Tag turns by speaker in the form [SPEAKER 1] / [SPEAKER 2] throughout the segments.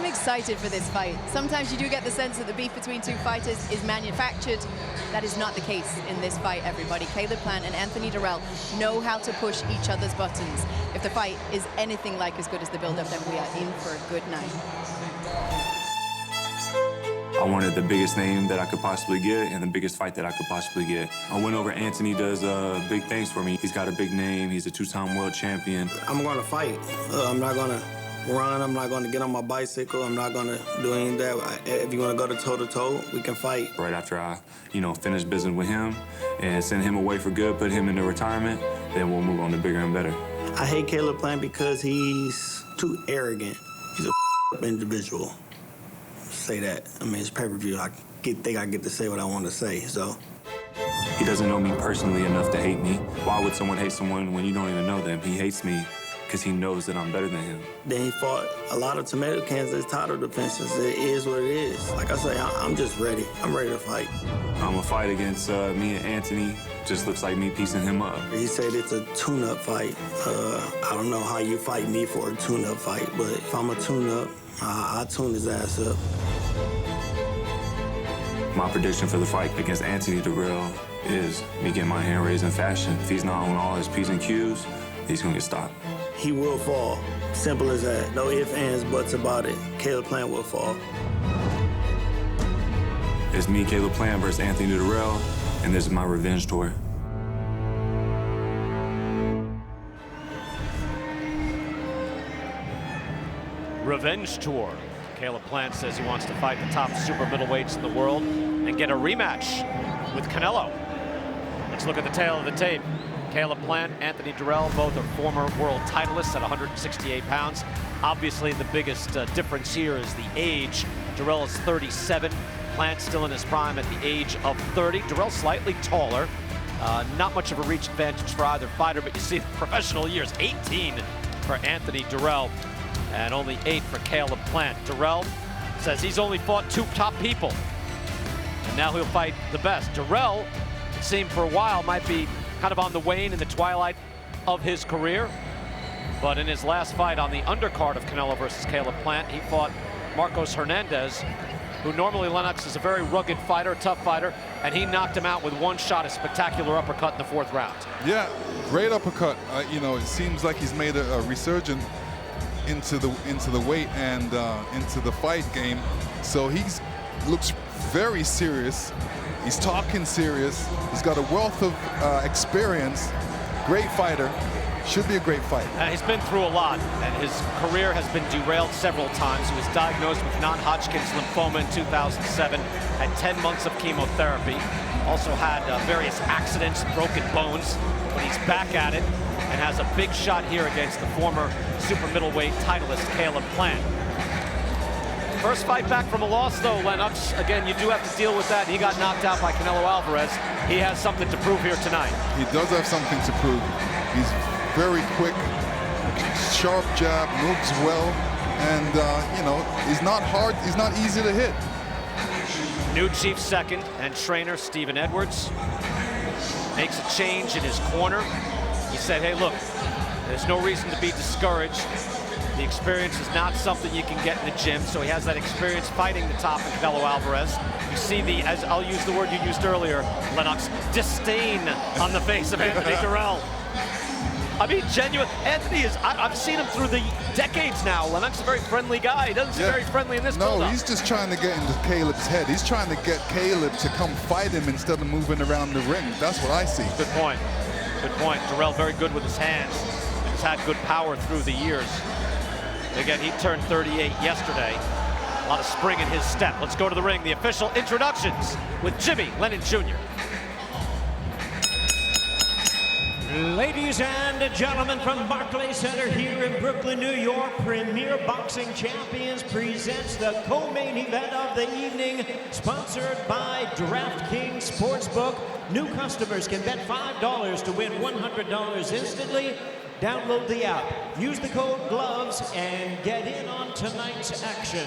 [SPEAKER 1] I'm excited for this fight. Sometimes you do get the sense that the beef between two fighters is manufactured. That is not the case in this fight, everybody. Caleb Plant and Anthony Dirrell know how to push each other's buttons. If the fight is anything like as good as the build-up, then we are in for a good night.
[SPEAKER 2] I wanted the biggest name that I could possibly get and the biggest fight that I could possibly get. A win over Anthony does big things for me. He's got a big name. He's a two-time world champion.
[SPEAKER 3] I'm going to fight. I'm not going to run. I'm not going to get on my bicycle. I'm not going to do any of that. If you want to go to toe-to-toe, we can fight.
[SPEAKER 2] Right after I, finish business with him and send him away for good, put him into retirement, then we'll move on to bigger and better.
[SPEAKER 3] I hate Caleb Plant because he's too arrogant. He's a individual. Say that. I mean, it's pay-per-view. I think I get to say what I want to say, so.
[SPEAKER 2] He doesn't know me personally enough to hate me. Why would someone hate someone when you don't even know them? He hates me because he knows that I'm better than him.
[SPEAKER 3] Then he fought a lot of tomato cans as title defenses. It is what it is. Like I say, I'm just ready. I'm ready to fight.
[SPEAKER 2] I'm a fight against me and Anthony. Just looks like me piecing him up.
[SPEAKER 3] He said it's a tune-up fight. I don't know how you fight me for a tune-up fight, but if I'm a tune-up, I'll tune his ass up.
[SPEAKER 2] My prediction for the fight against Anthony Dirrell is me getting my hand raised in fashion. If he's not on all his P's and Q's, he's gonna get stopped.
[SPEAKER 3] He will fall. Simple as that. No ifs, ands, buts about it. Caleb Plant will fall.
[SPEAKER 2] It's me, Caleb Plant, versus Anthony Dirrell, and this is my revenge tour.
[SPEAKER 4] Revenge tour. Caleb Plant says he wants to fight the top super middleweights in the world and get a rematch with Canelo. Let's look at the tail of the tape. Caleb Plant, Anthony Dirrell, both are former world titleists at 168 pounds. Obviously, the biggest difference here is the age. Dirrell is 37. Plant still in his prime at the age of 30. Dirrell slightly taller. Not much of a reach advantage for either fighter, but you see the professional years, 18 for Anthony Dirrell and only 8 for Caleb Plant. Dirrell says he's only fought 2 top people, and now he'll fight the best. Dirrell, it seemed for a while, might be kind of on the wane in the twilight of his career, but in his last fight on the undercard of Canelo versus Caleb Plant, he fought Marcos Hernandez, who normally Lennox is a very rugged fighter, tough fighter, and he knocked him out with one shot, a spectacular uppercut in the 4th round.
[SPEAKER 5] Yeah, great uppercut. It seems like he's made a resurgence into the weight and into the fight game. So looks very serious. He's talking serious. He's got a wealth of experience. Great fighter. Should be a great fight.
[SPEAKER 4] He's been through a lot, and his career has been derailed several times. He was diagnosed with non-Hodgkin's lymphoma in 2007, had 10 months of chemotherapy, also had various accidents, broken bones, but he's back at it and has a big shot here against the former super middleweight titleist Caleb Plant. First fight back from a loss, though, Lennox. Again, you do have to deal with that. He got knocked out by Canelo Alvarez. He has something to prove here tonight.
[SPEAKER 5] He does have something to prove. He's very quick, sharp jab, moves well, and he's not hard, he's not easy to hit.
[SPEAKER 4] New chief second and trainer Stephen Edwards makes a change in his corner. He said, hey, look, there's no reason to be discouraged. The experience is not something you can get in the gym, so he has that experience fighting the top of Canelo Alvarez. You see as I'll use the word you used earlier, Lennox, disdain on the face of Anthony Dirrell. I mean, genuine. Anthony is, I've seen him through the decades now. Lennox is a very friendly guy. He doesn't seem very friendly in this build-up.
[SPEAKER 5] No, he's just trying to get into Caleb's head. He's trying to get Caleb to come fight him instead of moving around the ring. That's what I see.
[SPEAKER 4] Good point. Good point. Dirrell very good with his hands. He's had good power through the years. Again, he turned 38 yesterday. A lot of spring in his step. Let's go to the ring. The official introductions with Jimmy Lennon Jr.
[SPEAKER 6] Ladies and gentlemen, from Barclays Center here in Brooklyn, New York, Premier Boxing Champions presents the co-main event of the evening, sponsored by DraftKings Sportsbook. New customers can bet $5 to win $100 instantly. Download the app, use the code GLOVES, and get in on tonight's action.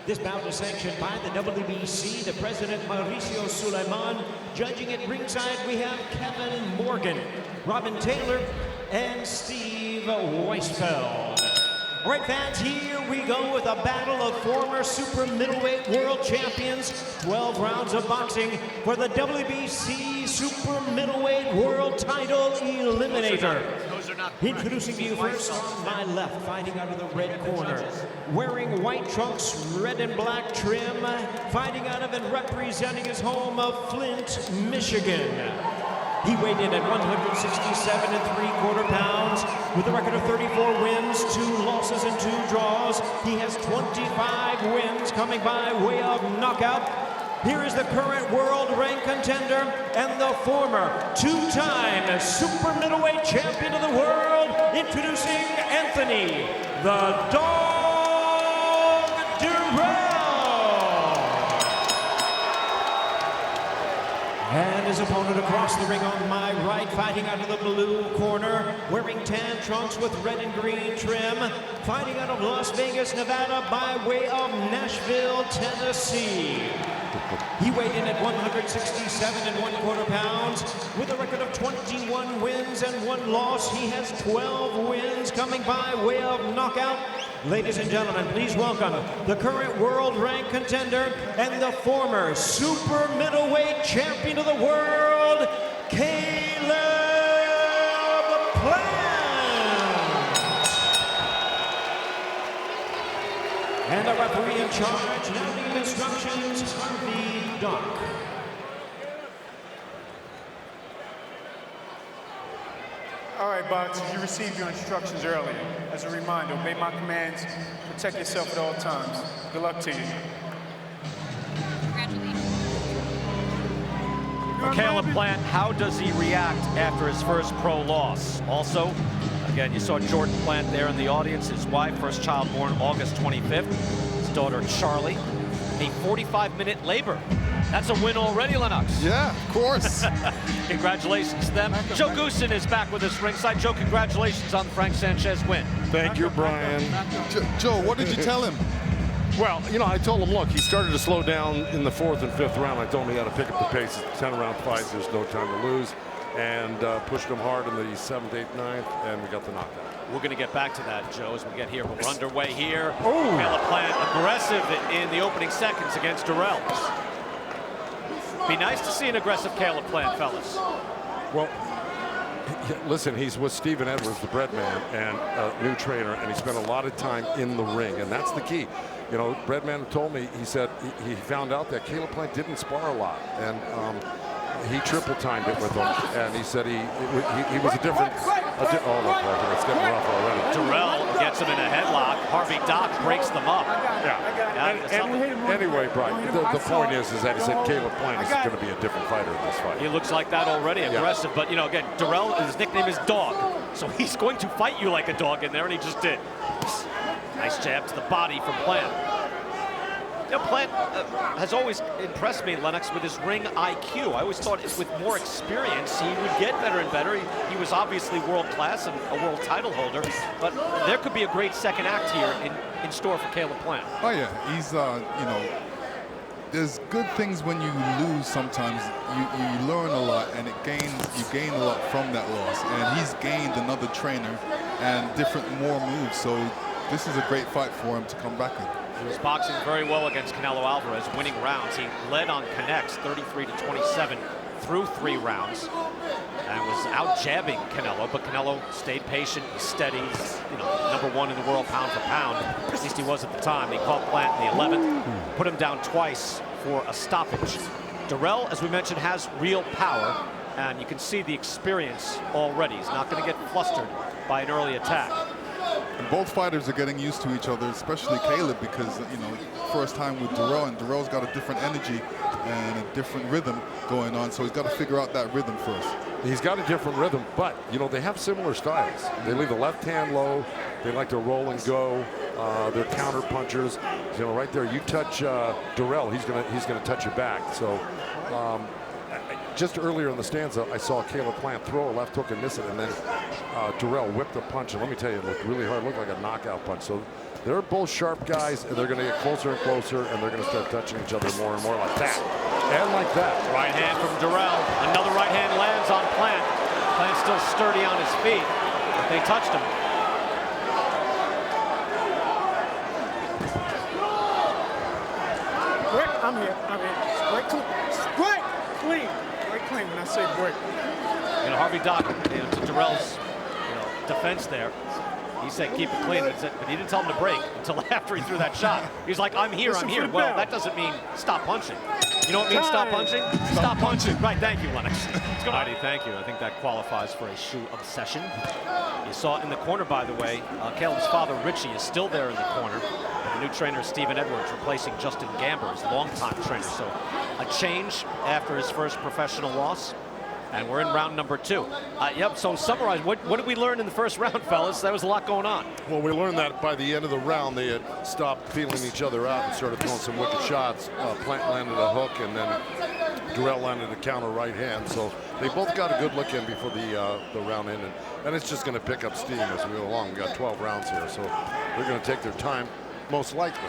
[SPEAKER 6] This bout is sanctioned by the WBC, the president Mauricio Suleiman. Judging at ringside, we have Kevin Morgan, Robin Taylor, and Steve Weisfeld. All right, fans, here we go with a battle of former super middleweight world champions. 12 rounds of boxing for the WBC super middleweight world title eliminator. Introducing to you first on my left, fighting out of the red corner, wearing white trunks, red and black trim, fighting out of and representing his home of Flint, Michigan. He weighed in at 167 3/4 pounds with a record of 34 wins, 2 losses and 2 draws. He has 25 wins coming by way of knockout. Here is the current world rank contender and the former 2-time super middleweight champion of the world, introducing Anthony the Dog Dirrell. And his opponent across the ring on my right, fighting out of the blue corner, wearing tan trunks with red and green trim, fighting out of Las Vegas, Nevada by way of Nashville, Tennessee. He weighed in at 167 1/4 pounds with a record of 21 wins and 1 loss. He has 12 wins coming by way of knockout. Ladies and gentlemen, please welcome the current world rank contender and the former super middleweight champion of the world, Caleb Plant. And the referee in charge, now giving instructions, Harvey Dock.
[SPEAKER 7] All right, boxers, you received your instructions earlier. As a reminder, obey my commands, protect yourself at all times. Good luck to you.
[SPEAKER 4] For Caleb Plant, how does he react after his first pro loss? Also, again, you saw Jordan Plant there in the audience, his wife, first child born August 25th, his daughter Charlie, a 45-minute labor. That's a win already, Lennox.
[SPEAKER 5] Yeah, of course.
[SPEAKER 4] Congratulations to them. Joe Goosen is back with us ringside. Joe, congratulations on the Frank Sanchez win.
[SPEAKER 8] Thank you, Brian.
[SPEAKER 5] Joe, what did you tell him?
[SPEAKER 8] Well, you know, I told him, look, he started to slow down in the 4th and 5th round. I told him he got to pick up the pace. It's a 10-round fight. There's no time to lose. And pushed him hard in the 7th, 8th, 9th, and we got the knockout.
[SPEAKER 4] We're going to get back to that, Joe, as we get here. But we're underway here. Caleb Plant aggressive in the opening seconds against Dirrell. Be nice to see an aggressive Caleb Plant, fellas.
[SPEAKER 8] Well, listen, he's with Steven Edwards, the bread man, and a new trainer, and he spent a lot of time in the ring, and that's the key. You know, Breadman told me, he said he found out that Caleb Plant didn't spar a lot, and he triple-timed it with him, and he said he was a different. Oh, look, it's getting rough already.
[SPEAKER 4] Dirrell gets him in a headlock. Harvey Dock breaks them up.
[SPEAKER 8] Anyway, Brian, the point is that he said Caleb Plant is going to be a different fighter in this fight.
[SPEAKER 4] He looks like that already, aggressive. But, you know, again, Dirrell, his nickname is Dog. So he's going to fight you like a dog in there, and he just did. Nice jab to the body from Plant. You know, Plant has always impressed me, Lennox, with his ring IQ. I always thought with more experience, he would get better and better. He was obviously world-class and a world title holder, but there could be a great second act here in store for Caleb Plant.
[SPEAKER 5] Oh, yeah. He's, you know, there's good things when you lose sometimes. You learn a lot, and you gain a lot from that loss. And he's gained another trainer and more moves, so this is a great fight for him to come back in.
[SPEAKER 4] He was boxing very well against Canelo Alvarez, winning rounds. He led on connects 33-27 through 3 rounds and was out jabbing Canelo, but Canelo stayed patient, steady. You know, #1 in the world pound for pound. At least he was at the time. He caught Plant in the 11th, put him down twice for a stoppage. Dirrell, as we mentioned, has real power, and you can see the experience already. He's not going to get flustered by an early attack.
[SPEAKER 5] And both fighters are getting used to each other, especially Caleb, because, you know, first time with Dirrell, and Dirrell's got a different energy and a different rhythm going on, so he's got to figure out that rhythm first.
[SPEAKER 8] He's got a different rhythm, but, you know, they have similar styles. They leave the left hand low. They like to roll and go. They're counter punchers. You know, right there, you touch Dirrell, he's gonna touch you back. So, just earlier in the stanza, I saw Caleb Plant throw a left hook and miss it, and then Dirrell whipped a punch, and let me tell you, it looked really hard. It looked like a knockout punch. So they're both sharp guys, and they're going to get closer and closer, and they're going to start touching each other more and more, like that, and like that.
[SPEAKER 4] Right hand from Dirrell. Another right hand lands on Plant. Plant's still sturdy on his feet, but they touched him.
[SPEAKER 7] I'm here. Break clean. Break clean. Break clean when I say break.
[SPEAKER 4] You know, Harvey Dock, to Dirrell's defense there, he said keep it clean, but he didn't tell him to break until after he threw that shot. He's like, I'm here, I'm here. Well, that doesn't mean stop punching. You know what means stop punching? Stop punching. Right, thank you, Lennox. Heidi, thank you. I think that qualifies for a shoe obsession. You saw it in the corner, by the way. Caleb's father, Richie, is still there in the corner. And the new trainer, Stephen Edwards, replacing Justin Gamber, his longtime trainer. So a change after his first professional loss. And we're in round number 2. Yep, so summarize, what did we learn in the first round, fellas? There was a lot going on.
[SPEAKER 8] Well, we learned that by the end of the round, they had stopped feeling each other out and started throwing some wicked shots. Plant landed a hook, and then Dirrell landed a counter right hand. So they both got a good look in before the round ended. And it's just going to pick up steam as we go along. We got 12 rounds here, so they're going to take their time, most likely.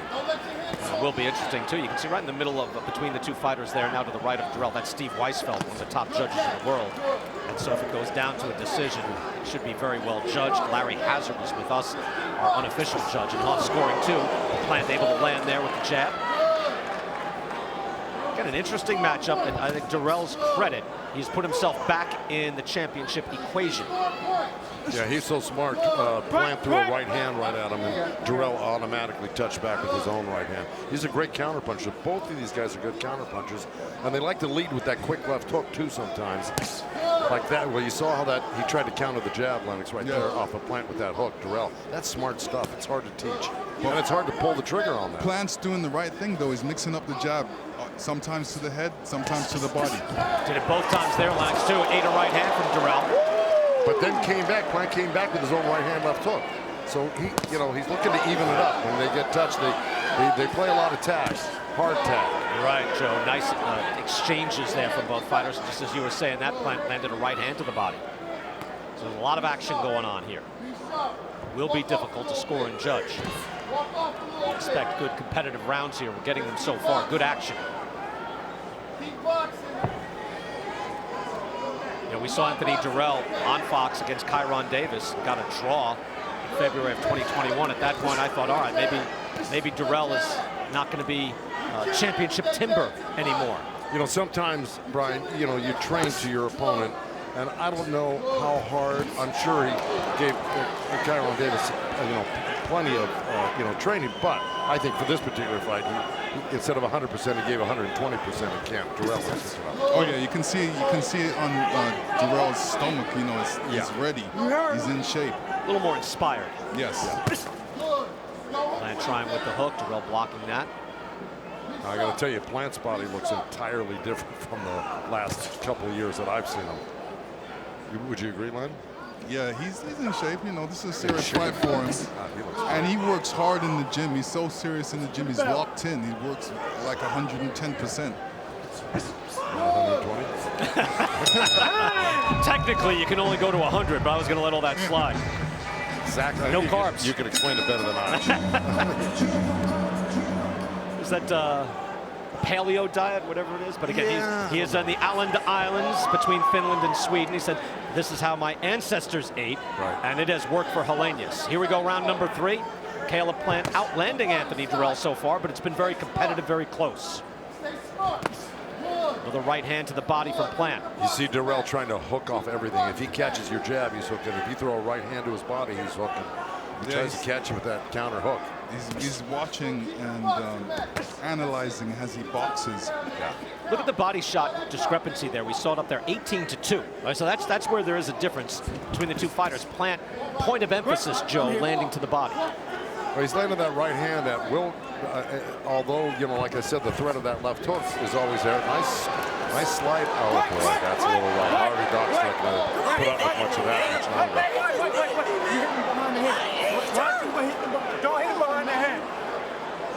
[SPEAKER 4] It will be interesting, too. You can see right in the middle of between the two fighters there, now to the right of Dirrell, that's Steve Weisfeld, one of the top judges in the world. And so if it goes down to a decision, it should be very well judged. Larry Hazard is with us, our unofficial judge, and Huff scoring 2. Plant able to land there with the jab. Got an interesting matchup, and I think Dirrell's credit, he's put himself back in the championship equation.
[SPEAKER 8] Yeah, he's so smart. Plant threw a right hand right at him, and Dirrell automatically touched back with his own right hand. He's a great counterpuncher. Both of these guys are good counterpunchers, and they like to lead with that quick left hook, too, sometimes. Like that. Well, you saw how that he tried to counter the jab, Lennox, right there off of Plant with that hook. Dirrell, that's smart stuff. It's hard to teach. And it's hard to pull the trigger on that.
[SPEAKER 5] Plant's doing the right thing, though. He's mixing up the jab. Sometimes to the head, sometimes to the body.
[SPEAKER 4] Did it both times there, Lennox, too. Ate a right hand from Dirrell.
[SPEAKER 8] But then Plant came back with his own right hand left hook. So he's looking to even it up. When they get touched, they play a lot of tags, hard tag.
[SPEAKER 4] You're right, Joe. Nice exchanges there from both fighters. Just as you were saying, that Plant landed a right hand to the body. So there's a lot of action going on here. Will be difficult to score and judge. Expect good competitive rounds here. We're getting them so far. Good action. We saw Anthony Dirrell on Fox against Kyron Davis, got a draw in February of 2021. At that point, I thought, all right, maybe Dirrell is not going to be championship timber anymore.
[SPEAKER 8] You know, sometimes, Brian, you train to your opponent, and I don't know how hard. I'm sure he gave Kyron Davis, plenty of, training, but I think for this particular fight, he instead of 100%, he gave 120% at camp. Dirrell.
[SPEAKER 5] Oh yeah, you can see it on Dirrell's stomach. He's ready. He's in shape.
[SPEAKER 4] A little more inspired.
[SPEAKER 5] Yes.
[SPEAKER 4] Plant trying with the hook. Dirrell blocking that.
[SPEAKER 8] I got to tell you, Plant's body looks entirely different from the last couple of years that I've seen him. Would you agree, Len?
[SPEAKER 5] Yeah, he's in shape. This is a serious fight for him. And he works hard in the gym. He's so serious in the gym. He's locked in. He works like 110%.
[SPEAKER 8] 120?
[SPEAKER 4] Technically, you can only go to 100, but I was going to let all that slide.
[SPEAKER 8] Exactly.
[SPEAKER 4] No carbs.
[SPEAKER 8] You can explain it better than I.
[SPEAKER 4] Is that paleo diet, whatever it is? But again, he is on the Åland Islands between Finland and Sweden. He said, this is how my ancestors ate, and it has worked for Helenius. Here we go, round number 3. Caleb Plant outlanding Anthony Dirrell so far, but it's been very competitive, very close. With a right hand to the body from Plant.
[SPEAKER 8] You see Dirrell trying to hook off everything. If he catches your jab, he's hooking. If you throw a right hand to his body, he's hooking. He tries to catch you with that counter hook.
[SPEAKER 5] He's watching and analyzing as he boxes.
[SPEAKER 4] Look at the body shot discrepancy there. We saw it up there, 18-2. Right, so that's where there is a difference between the two fighters. Plant, point of emphasis, Joe, landing to the body.
[SPEAKER 8] Well, he's landing that right hand that will, although, like I said, the threat of that left hook is always there. Nice slide. Oh, boy, that's a little rough. Harvey Dock's not going to put up with much of that much longer.
[SPEAKER 7] You hit him behind the head. Don't hit him behind the head.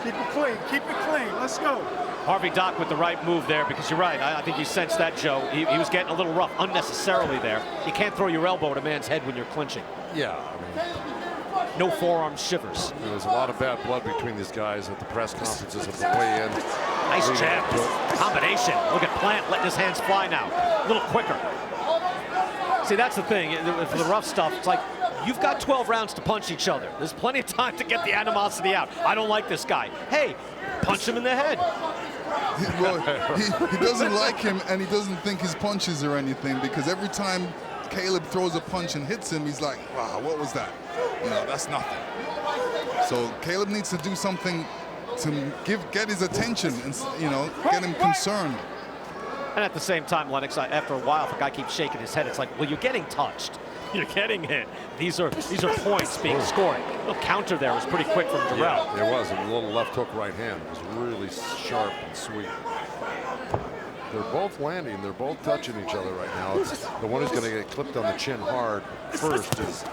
[SPEAKER 7] Keep it clean. Keep it clean. Let's go.
[SPEAKER 4] Harvey Dock with the right move there, because you're right. I think you sensed that, Joe. He was getting a little rough unnecessarily there. You can't throw your elbow at a man's head when you're clinching.
[SPEAKER 8] Yeah,
[SPEAKER 4] no forearm shivers.
[SPEAKER 8] There's a lot of bad blood between these guys at the press conferences at the weigh-in.
[SPEAKER 4] Nice jab. Combination. Look at Plant letting his hands fly now. A little quicker. See, that's the thing. For the rough stuff, it's like you've got 12 rounds to punch each other. There's plenty of time to get the animosity out. I don't like this guy. Hey, punch him in the head.
[SPEAKER 5] He doesn't like him, and he doesn't think his punches are anything, because every time Caleb throws a punch and hits him, he's like, wow, what was that? You know, that's nothing. So Caleb needs to do something to get his attention and, you know, get him concerned.
[SPEAKER 4] And at the same time, Lennox, after a while, if a guy keeps shaking his head, it's like, well, you're getting touched. You're getting hit. These are points being scored. The counter there was pretty quick from Dirrell.
[SPEAKER 8] Yeah, it was. A little left hook right hand. It was really sharp and sweet. They're both landing. They're both touching each other right now. It's the one who's going to get clipped on the chin hard first is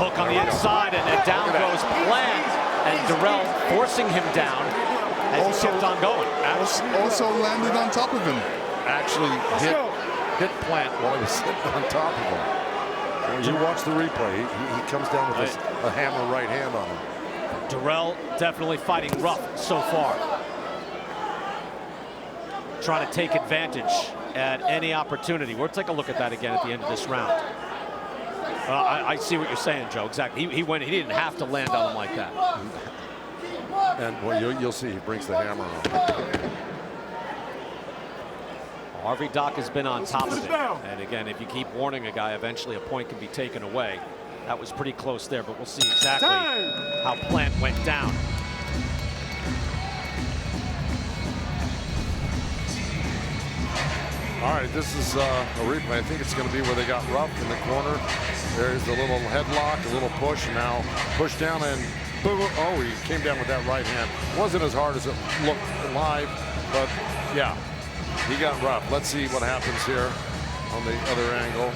[SPEAKER 4] hook on the inside, and down goes Plant, and Dirrell forcing him down as he kept on going.
[SPEAKER 5] Also landed on top of him.
[SPEAKER 8] Actually hit Plant while he was sitting on top of him. When you watch the replay, he comes down with a hammer right hand on him.
[SPEAKER 4] Dirrell definitely fighting rough so far. Trying to take advantage at any opportunity. We'll take a look at that again at the end of this round. I see what you're saying, Joe. Exactly. He didn't have to land on him like that.
[SPEAKER 8] And well, you'll see he brings the hammer on.
[SPEAKER 4] Harvey Dock has been on top of it. And again, if you keep warning a guy, eventually a point can be taken away. That was pretty close there, but we'll see exactly how Plant went down.
[SPEAKER 8] All right, this is a replay. I think it's going to be where they got rough in the corner. There's a little headlock, a little push, and now push down, and boom. Oh, he came down with that right hand. Wasn't as hard as it looked live, but yeah, he got rough. Let's see what happens here on the other angle.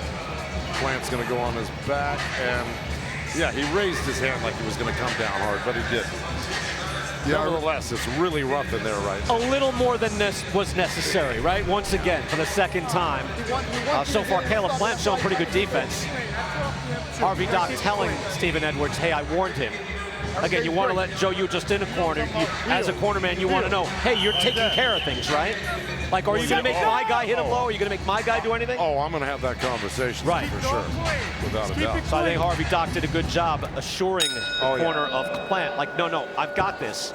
[SPEAKER 8] Plant's going to go on his back, and yeah, he raised his hand like he was going to come down hard, but he didn't. Yeah, nevertheless, it's really rough in there, right?
[SPEAKER 4] A little more than this was necessary, right? Once again, for the second time. So far, Caleb Plant showing pretty good defense. Harvey Dock telling Stephen Edwards, hey, I warned him. Again, you want to let Joe, you just in a corner. As a corner man, you want to know, hey, you're taking care of things, right? Like, are you going to make my guy hit him low? Are you going to make my guy do anything?
[SPEAKER 8] Oh, I'm going to have that conversation, right, for sure, without a doubt.
[SPEAKER 4] So I think Harvey Dock did a good job assuring the corner of Plant, like, no, I've got this.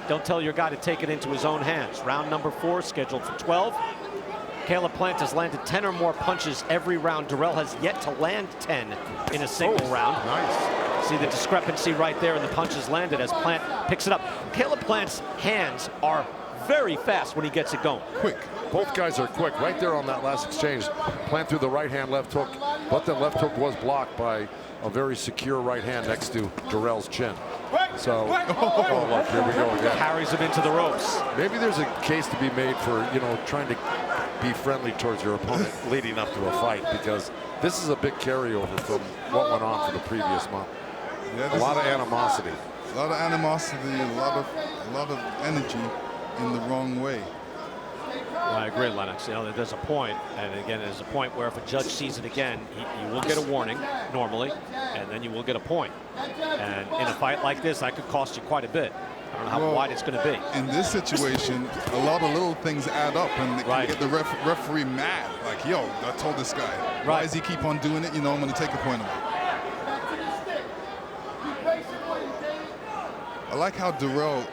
[SPEAKER 4] Don't tell your guy to take it into his own hands. Round number 4 scheduled for 12. Caleb Plant has landed 10 or more punches every round. Dirrell has yet to land 10 in a single round.
[SPEAKER 8] Nice.
[SPEAKER 4] See the discrepancy right there in the punches landed as Plant picks it up. Caleb Plant's hands are very fast when he gets it going.
[SPEAKER 8] Quick. Both guys are quick. Right there on that last exchange, Plant threw the right hand left hook, but the left hook was blocked by a very secure right hand next to Dirrell's chin. So, oh, look, here we go again.
[SPEAKER 4] Carries him into the ropes.
[SPEAKER 8] Maybe there's a case to be made for, you know, trying to be friendly towards your opponent leading up to a fight, because this is a big carryover from what went on for the previous month.
[SPEAKER 5] Yeah,
[SPEAKER 8] a lot of animosity.
[SPEAKER 5] A lot of animosity, a lot of energy in the wrong way.
[SPEAKER 4] Well, I agree, Lennox. You know, there's a point, and again, there's a point where if a judge sees it again, you will get a warning normally, and then you will get a point. And in a fight like this, that could cost you quite a bit. I don't know how wide it's going to be.
[SPEAKER 5] In this situation, a lot of little things add up, and they can get the referee mad. Like, yo, I told this guy. Why does he keep on doing it? You know, I'm going to take a point away. I like how Dirrell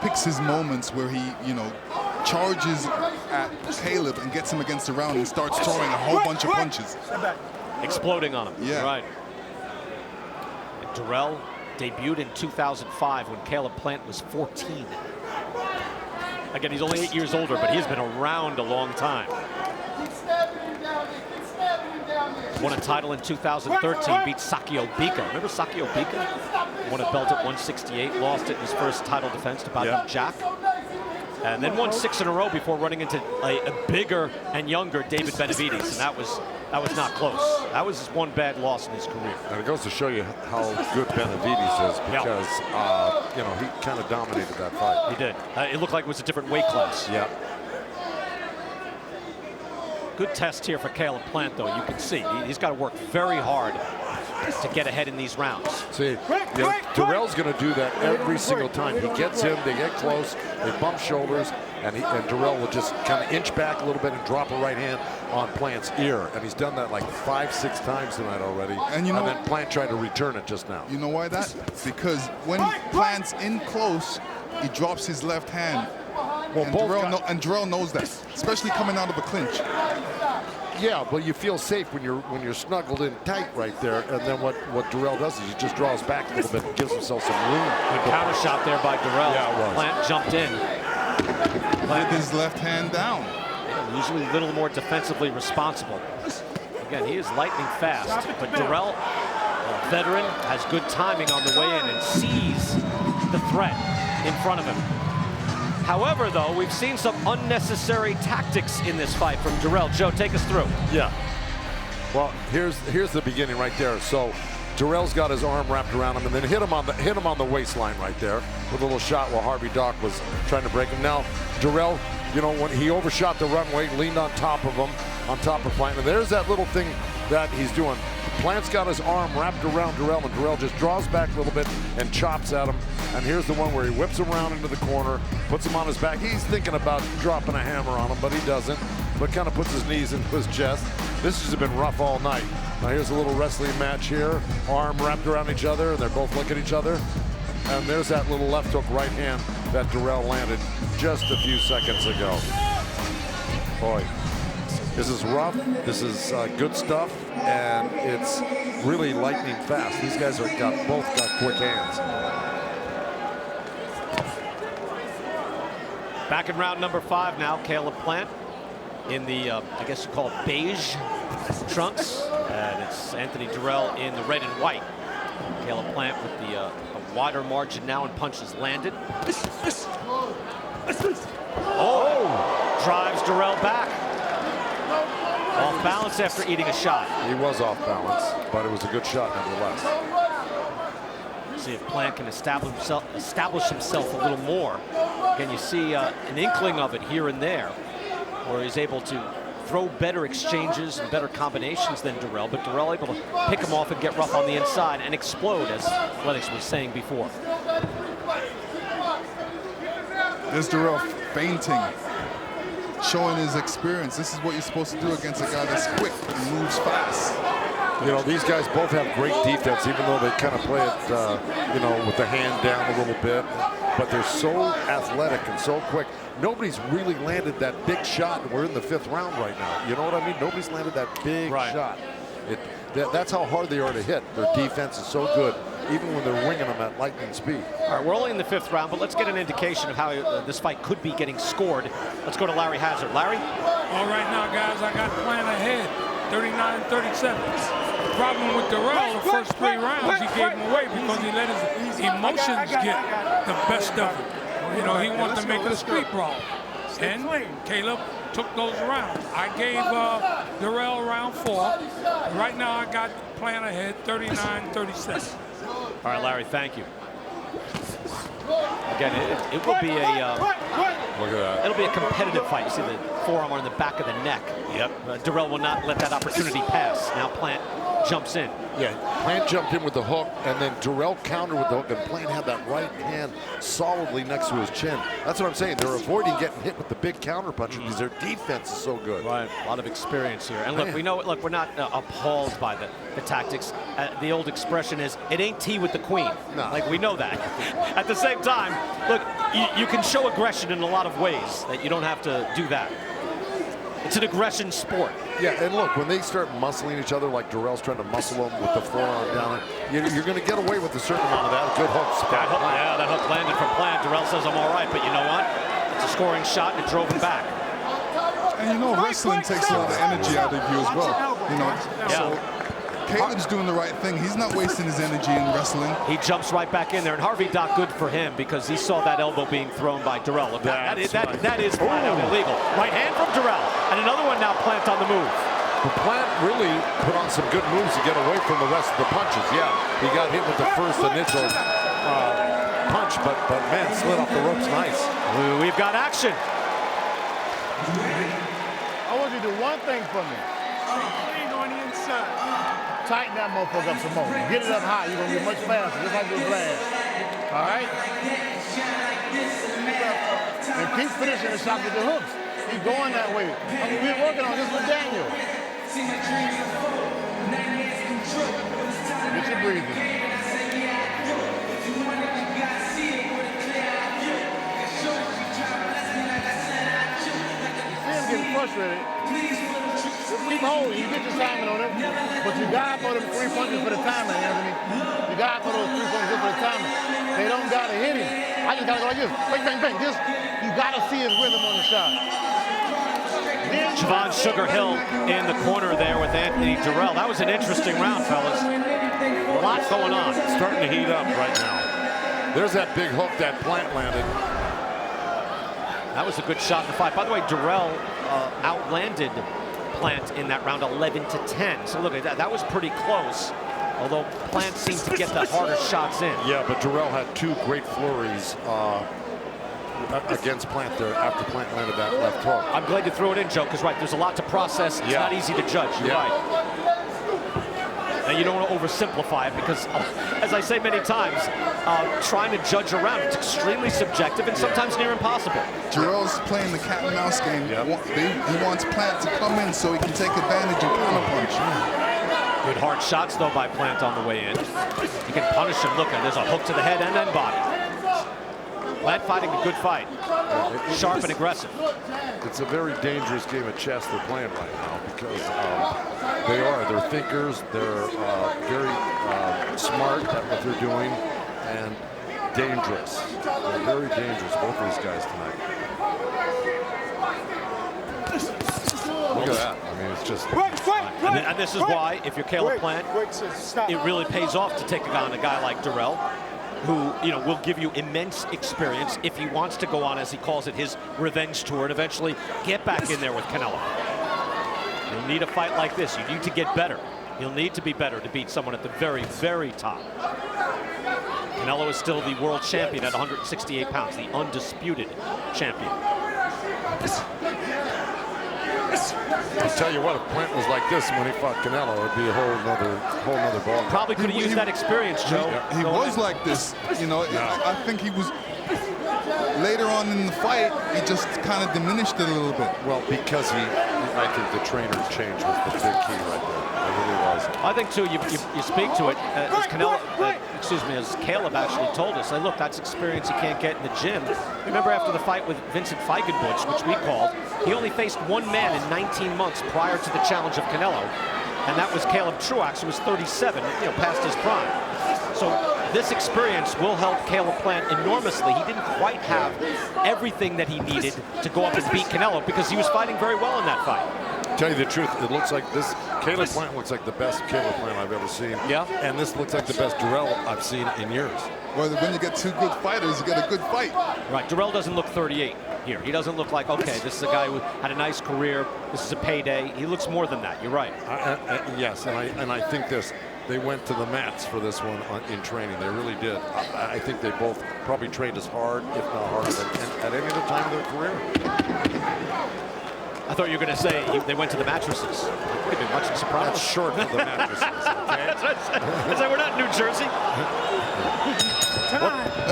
[SPEAKER 5] picks his moments where he, you know, charges at Caleb and gets him against the round and starts throwing a whole bunch of punches.
[SPEAKER 4] Exploding on him.
[SPEAKER 5] Yeah.
[SPEAKER 4] Right. And Dirrell debuted in 2005 when Caleb Plant was 14. Again, he's only 8 years older, but he's been around a long time. Won a title in 2013, beat Sakio Bika. Remember Sakio Bika? Won a belt at 168, lost it in his first title defense to Badu Jack. And then won 6 in a row before running into a bigger and younger David Benavides, and that was not close. That was his one bad loss in his career.
[SPEAKER 8] And it goes to show you how good Benavides is, because you know, he kind of dominated that fight.
[SPEAKER 4] He did. It looked like it was a different weight class.
[SPEAKER 8] Yeah.
[SPEAKER 4] Good test here for Caleb Plant, though. You can see he's got to work very hard to get ahead in these rounds.
[SPEAKER 8] See, you know, Dirrell's going to do that every single time. He gets him, they get close, they bump shoulders, and Dirrell will just kind of inch back a little bit and drop a right hand on Plant's ear. And he's done that like 5-6 times tonight already. And then Plant tried to return it just now.
[SPEAKER 5] You know why that? Because when Plant's in close, he drops his left hand
[SPEAKER 8] Well,
[SPEAKER 5] and,
[SPEAKER 8] both
[SPEAKER 5] Dirrell knows that, especially coming out of a clinch.
[SPEAKER 8] Yeah, but you feel safe when you're snuggled in tight right there. And then what Dirrell does is he just draws back a little bit and gives himself some room.
[SPEAKER 4] Good counter shot there by Dirrell.
[SPEAKER 8] Yeah, it was.
[SPEAKER 4] Plant jumped in.
[SPEAKER 5] With his left hand down.
[SPEAKER 4] Yeah, usually a little more defensively responsible. Again, he is lightning fast, but Dirrell, a veteran, has good timing on the way in and sees the threat in front of him. However, though, we've seen some unnecessary tactics in this fight from Dirrell. Joe, take us through.
[SPEAKER 8] Yeah. Well, here's the beginning right there. So Dirrell's got his arm wrapped around him and then hit him on the waistline right there with a little shot while Harvey Dock was trying to break him. Now, Dirrell, you know, when he overshot the runway, leaned on top of him, on top of Plant, and there's that little thing that he's doing. Plant's got his arm wrapped around Dirrell, and Dirrell just draws back a little bit and chops at him. And here's the one where he whips him around into the corner, puts him on his back. He's thinking about dropping a hammer on him, but he doesn't, but kind of puts his knees into his chest. This has been rough all night. Now here's a little wrestling match here, arm wrapped around each other, and they're both looking at each other. And there's that little left hook right hand that Dirrell landed just a few seconds ago. Boy, this is rough, this is good stuff, and it's really lightning fast. These guys both got quick hands.
[SPEAKER 4] Back in round number 5 now, Caleb Plant in the, I guess you call it beige trunks, and it's Anthony Dirrell in the red and white. Caleb Plant with the a wider margin now and punches landed. Oh, drives Dirrell back. Off balance after eating a shot.
[SPEAKER 8] He was off balance, but it was a good shot nonetheless.
[SPEAKER 4] See if Plant can establish himself a little more. Again, you see an inkling of it here and there, where he's able to throw better exchanges and better combinations than Dirrell, but Dirrell able to pick him off and get rough on the inside and explode, as Lennox was saying before.
[SPEAKER 5] There's Dirrell feinting, showing his experience. This is what you're supposed to do against a guy that's quick and moves fast.
[SPEAKER 8] You know, these guys both have great defense, even though they kind of play it, you know, with the hand down a little bit. But they're so athletic and so quick. Nobody's really landed that big shot, and we're in the 5th round right now. You know what I mean? Nobody's landed that big shot. That's how hard they are to hit. Their defense is so good, even when they're winging them at lightning speed.
[SPEAKER 4] All right, we're only in the 5th round, but let's get an indication of how this fight could be getting scored. Let's go to Larry Hazard. Larry?
[SPEAKER 9] All right now, guys, I got Plant ahead, 39-37. The problem with Dirrell, the first 3 rounds, he gave him away because he let his emotions get the best of him. You know, he wanted to make it a street brawl. And Caleb took those rounds. I gave Dirrell round 4. Right now, I got Plant ahead, 39-37.
[SPEAKER 4] All right, Larry, thank you. Again, it will be a
[SPEAKER 8] look at that.
[SPEAKER 4] It'll be a competitive fight. You see the forearm on the back of the neck. Yep. Dirrell will not let that opportunity pass. Now Plant jumps in.
[SPEAKER 8] Yeah, Plant jumped in with the hook, and then Dirrell countered with the hook, and Plant had that right hand solidly next to his chin. That's what I'm saying. They're avoiding getting hit with the big counter punch because their defense is so good.
[SPEAKER 4] Right, a lot of experience here. And look, we know, look, we're not appalled by the tactics. The old expression is, it ain't tea with the queen.
[SPEAKER 8] No.
[SPEAKER 4] Like, we know that. At the same time, look, you can show aggression in a lot of ways that you don't have to do that. It's an aggression sport.
[SPEAKER 8] Yeah, and look, when they start muscling each other like Dirrell's trying to muscle him with the forearm down, you're going to get away with a certain amount of that. Good hook.
[SPEAKER 4] Yeah, that hook landed from Plant. Dirrell says, I'm all right, but you know what? It's a scoring shot, and it drove him back.
[SPEAKER 5] And you know, wrestling takes a lot of energy out of you as well. You know, so Caleb's doing the right thing. He's not wasting his energy in wrestling.
[SPEAKER 4] He jumps right back in there, and Harvey Dock, good for him because he saw that elbow being thrown by Dirrell. Look, that is flat out illegal. Right hand from Dirrell, and another one now. Plant on the move.
[SPEAKER 8] But Plant really put on some good moves to get away from the rest of the punches. Yeah, he got hit with the first initial punch, but man, slid off the ropes nice.
[SPEAKER 4] We've got action.
[SPEAKER 10] I want you to do one thing for me.
[SPEAKER 7] Clean on the inside.
[SPEAKER 10] Tighten that motherfucker up some more. Get it up high. You're going to be much faster, just like this last. All right? And keep finishing the shot with the hooks. Keep going that way. I mean, we're working on this with Daniel. Get your breathing. frustrated. Just keep holding. You get your timing on him. But you got to throw them 3 punches for the timing, Anthony. You got to throw those 3 punches for the timing. They don't got to hit him. I just got to go like this. Bang, bang, bang. Just, you got to see his rhythm on the shot.
[SPEAKER 4] Javon Sugar Hill in the corner there with Anthony Dirrell. That was an interesting round, fellas. A lot going on.
[SPEAKER 8] It's starting to heat up right now. There's that big hook that Plant landed.
[SPEAKER 4] That was a good shot in the fight. By the way, Dirrell outlanded Plant in that round 11-10. So look at that. That was pretty close. Although Plant seemed to get the harder shots in.
[SPEAKER 8] Yeah, but Dirrell had 2 great flurries against Plant there after Plant landed that left hook.
[SPEAKER 4] I'm glad you threw it in, Joe, because right, there's a lot to process. It's not easy to judge. You're right. And you don't want to oversimplify it because, as I say many times, trying to judge a round, it's extremely subjective and sometimes near impossible.
[SPEAKER 5] Dirrell's playing the cat and mouse game. He wants Plant to come in so he can take advantage and counterpunch.
[SPEAKER 4] Good hard shots, though, by Plant on the way in. You can punish him. Look, there's a hook to the head and then body. Plant fighting a good fight. Sharp and aggressive.
[SPEAKER 8] It's a very dangerous game of chess they're playing right now because they're thinkers, they're very smart at what they're doing, and dangerous. They're very dangerous, both of these guys tonight. Look at that. I mean, it's just...
[SPEAKER 4] And this is why, if you're Caleb Plant, it really pays off to take on a guy like Dirrell, who, you know, will give you immense experience if he wants to go on, as he calls it, his revenge tour and eventually get back in there with Canelo. You'll need a fight like this. You need to get better. You'll need to be better to beat someone at the very, very top. Canelo is still the world champion at 168 pounds, the undisputed champion.
[SPEAKER 8] I'll tell you what, if Plant was like this when he fought Canelo, it'd be a whole nother ball.
[SPEAKER 4] Probably could have used that experience, Joe.
[SPEAKER 5] He was like this, you know. I think he was later on in the fight. He just kind of diminished it a little bit.
[SPEAKER 8] Well, because I think the trainer's change was the big key right there. It really was.
[SPEAKER 4] I think too. You speak to it as Canelo, as Caleb actually told us. Look, that's experience you can't get in the gym. Remember after the fight with Vincent Feigenbusch, which we called, he only faced one man in 19 months prior to the challenge of Canelo, and that was Caleb Truax, who was 37, you know, past his prime. So this experience will help Caleb Plant enormously. He didn't quite have everything that he needed to go up and beat Canelo because he was fighting very well in that fight.
[SPEAKER 8] Tell you the truth, it looks like this. Caleb Plant looks like the best Caleb Plant I've ever seen.
[SPEAKER 4] Yeah.
[SPEAKER 8] And this looks like the best Dirrell I've seen in years.
[SPEAKER 5] Well, when you get 2 good fighters, you get a good fight.
[SPEAKER 4] Right. Dirrell doesn't look 38 here. He doesn't look like, okay, this is a guy who had a nice career. This is a payday. He looks more than that. You're right.
[SPEAKER 8] Yes, and I think they went to the mats for this one in training. They really did. I think they both probably trained as hard, if not harder, than at any other time in their career.
[SPEAKER 4] I thought you were going to say they went to the mattresses. It would have been much of a surprise.
[SPEAKER 8] That's short of the mattresses. Okay?
[SPEAKER 4] I said, we're not in New Jersey.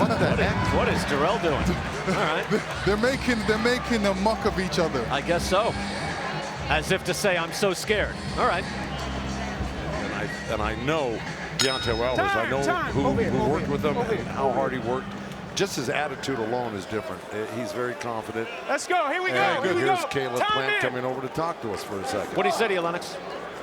[SPEAKER 4] What the heck? What is Dirrell doing? All right.
[SPEAKER 5] They're making a muck of each other.
[SPEAKER 4] I guess so. As if to say, I'm so scared. All right.
[SPEAKER 8] And I know Deontay Wilder. I know who worked with him and how hard he worked. Just his attitude alone is different. He's very confident.
[SPEAKER 7] Let's go. Here we go.
[SPEAKER 8] And here's Caleb Plant coming over to talk to us for a second.
[SPEAKER 4] What did he say to you, Lennox?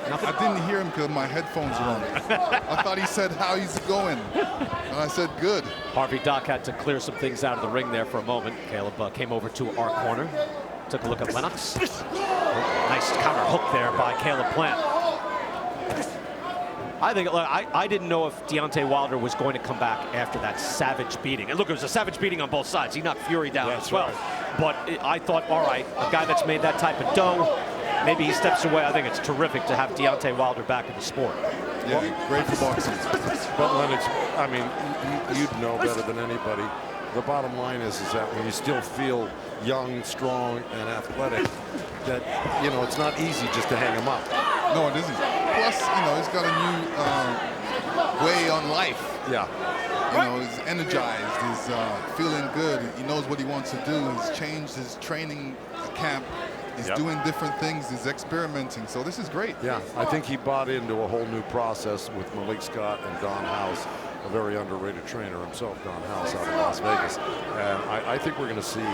[SPEAKER 5] Nothing? I didn't hear him because my headphones were on. I thought he said, "How's it going?" And I said, "Good."
[SPEAKER 4] Harvey Dock had to clear some things out of the ring there for a moment. Caleb came over to our corner, took a look at Lennox. Nice counter hook there by Caleb Plant. I think, look, I didn't know if Deontay Wilder was going to come back after that savage beating. And look, it was a savage beating on both sides. He knocked Fury down as well. Right. But I thought, all right, a guy that's made that type of dough, maybe he steps away. I think it's terrific to have Deontay Wilder back in the sport.
[SPEAKER 5] Yeah, great for boxing.
[SPEAKER 8] But Lennox, I mean, you'd know better than anybody. The bottom line is that when you still feel young, strong, and athletic, that, you know, it's not easy just to hang him up.
[SPEAKER 5] No, it isn't. Plus, you know, he's got a new way on life.
[SPEAKER 8] Yeah.
[SPEAKER 5] You know, he's energized. He's feeling good. He knows what he wants to do. He's changed his training camp. He's doing different things. He's experimenting. So this is great.
[SPEAKER 8] Yeah, I think he bought into a whole new process with Malik Scott and Don House, a very underrated trainer himself, Don House, out of Las Vegas. And I think we're going to see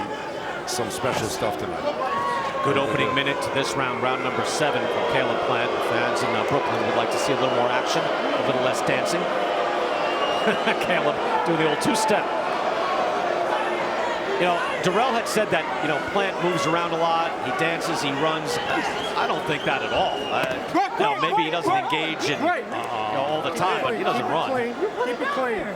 [SPEAKER 8] some special stuff tonight.
[SPEAKER 4] Good opening minute to this round, round number 7 for Caleb Plant. The fans in Brooklyn would like to see a little more action, a little less dancing. Caleb doing the old two-step. You know, Dirrell had said that, you know, Plant moves around a lot, he dances, he runs. I don't think that at all. You know, maybe he doesn't engage in, you know, all the time, but he doesn't run.
[SPEAKER 7] Keep it clean.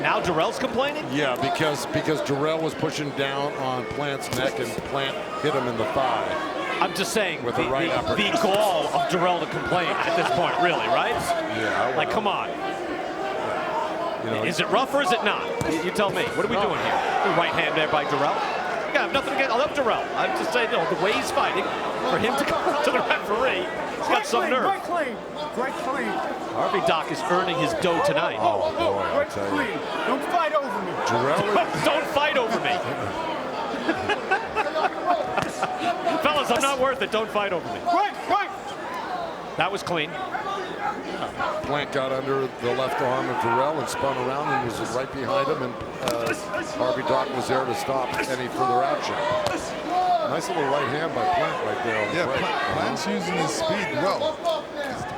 [SPEAKER 4] Now Dirrell's complaining?
[SPEAKER 8] Yeah, because Dirrell was pushing down on Plant's neck and Plant hit him in the thigh.
[SPEAKER 4] I'm just saying,
[SPEAKER 8] with
[SPEAKER 4] the gall of Dirrell to complain at this point, really, right?
[SPEAKER 8] Yeah.
[SPEAKER 4] Like, come on.
[SPEAKER 8] You know,
[SPEAKER 4] is it rough or is it not? You tell me. What are we doing here? The right hand there by Dirrell. Yeah, I have nothing against. I love Dirrell. I'm just saying, you know, the way he's fighting, for him to come to the referee, he's got some nerve.
[SPEAKER 7] Right clean. Right clean.
[SPEAKER 4] Harvey Dock is earning his dough tonight.
[SPEAKER 8] Oh, boy, I'll
[SPEAKER 7] Right
[SPEAKER 8] tell you.
[SPEAKER 7] clean. Don't fight over me.
[SPEAKER 8] Dirrell.
[SPEAKER 4] Don't fight over me. Fellas, I'm not worth it. Don't fight over me.
[SPEAKER 7] Right.
[SPEAKER 4] That was clean.
[SPEAKER 8] Plant got under the left arm of Dirrell and spun around and was right behind him, and Harvey Dock was there to stop any further action. Nice little right hand by Plant right there. On the
[SPEAKER 5] Plant's using his speed well.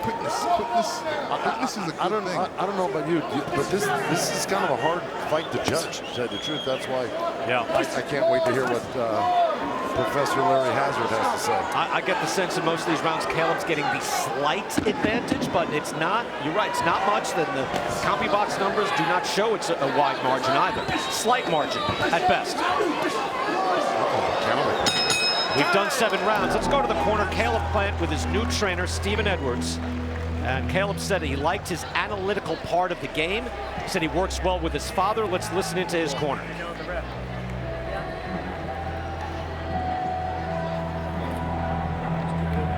[SPEAKER 5] Quickness is a good thing.
[SPEAKER 8] I don't know about you, but this is kind of a hard fight to judge, to tell you the truth. That's why I can't wait to hear what Professor Larry Hazard has to say.
[SPEAKER 4] I get the sense in most of these rounds, Caleb's getting the slight advantage, but it's not, you're right, it's not much. Then the CompuBox numbers do not show it's a wide margin either. Slight margin at best. We've done 7 rounds. Let's go to the corner. Caleb Plant with his new trainer, Stephen Edwards. And Caleb said he liked his analytical part of the game. He said he works well with his father. Let's listen into his corner.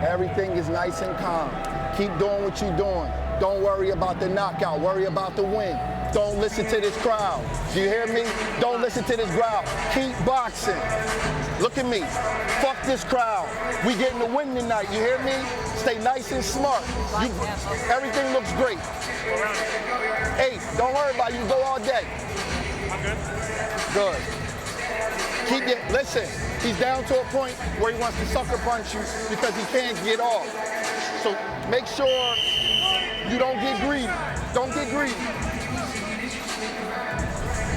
[SPEAKER 11] Everything is nice and calm. Keep doing what you're doing. Don't worry about the knockout. Worry about the win. Don't listen to this crowd. Do you hear me? Don't listen to this crowd. Keep boxing. Look at me. Fuck this crowd. We getting the win tonight. You hear me? Stay nice and smart. Everything looks great. Hey, don't worry about it. You go all day.
[SPEAKER 7] I'm good.
[SPEAKER 11] Good. Keep it. Listen. He's down to a point where he wants to sucker punch you because he can't get off. So make sure you don't get greedy. Don't get greedy.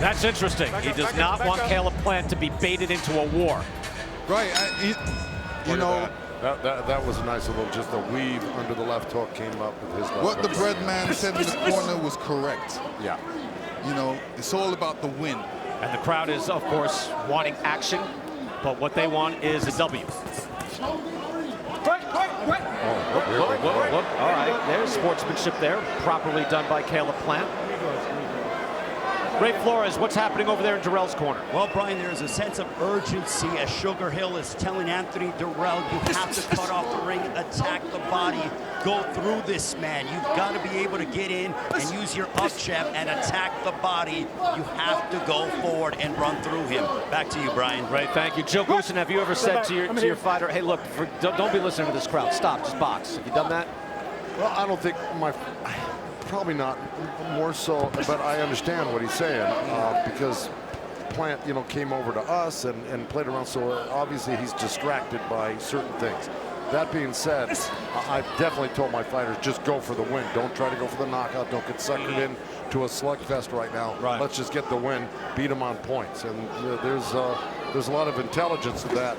[SPEAKER 4] That's interesting. He does not want Caleb Plant to be baited into a war.
[SPEAKER 5] Right. You know.
[SPEAKER 8] That was a nice little, just a weave under the left hook came up with his left
[SPEAKER 5] What
[SPEAKER 8] hook.
[SPEAKER 5] the bread man said in the corner was correct.
[SPEAKER 8] Yeah.
[SPEAKER 5] You know, it's all about the win.
[SPEAKER 4] And the crowd is, of course, wanting action, but what they want is a W. Whoop. All right, there's sportsmanship there, properly done by Caleb Plant. Ray Flores, what's happening over there in Dirrell's corner?
[SPEAKER 12] Well, Brian, there's a sense of urgency as Sugar Hill is telling Anthony Dirrell, you have to cut off the ring, attack the body, go through this man. You've got to be able to get in and use your up jab and attack the body. You have to go forward and run through him. Back to you, Brian.
[SPEAKER 4] Right, thank you. Joe Goosen, have you ever said to your fighter, hey, look, don't be listening to this crowd. Stop, just box. Have you done that?
[SPEAKER 8] Well, I don't think probably not more so, but I understand what he's saying because Plant, you know, came over to us and played around, so obviously he's distracted by certain things. That being said, I've definitely told my fighters, just go for the win. Don't try to go for the knockout. Don't get suckered in to a slugfest right now.
[SPEAKER 4] Right.
[SPEAKER 8] Let's just get the win, beat him on points. And there's a lot of intelligence to that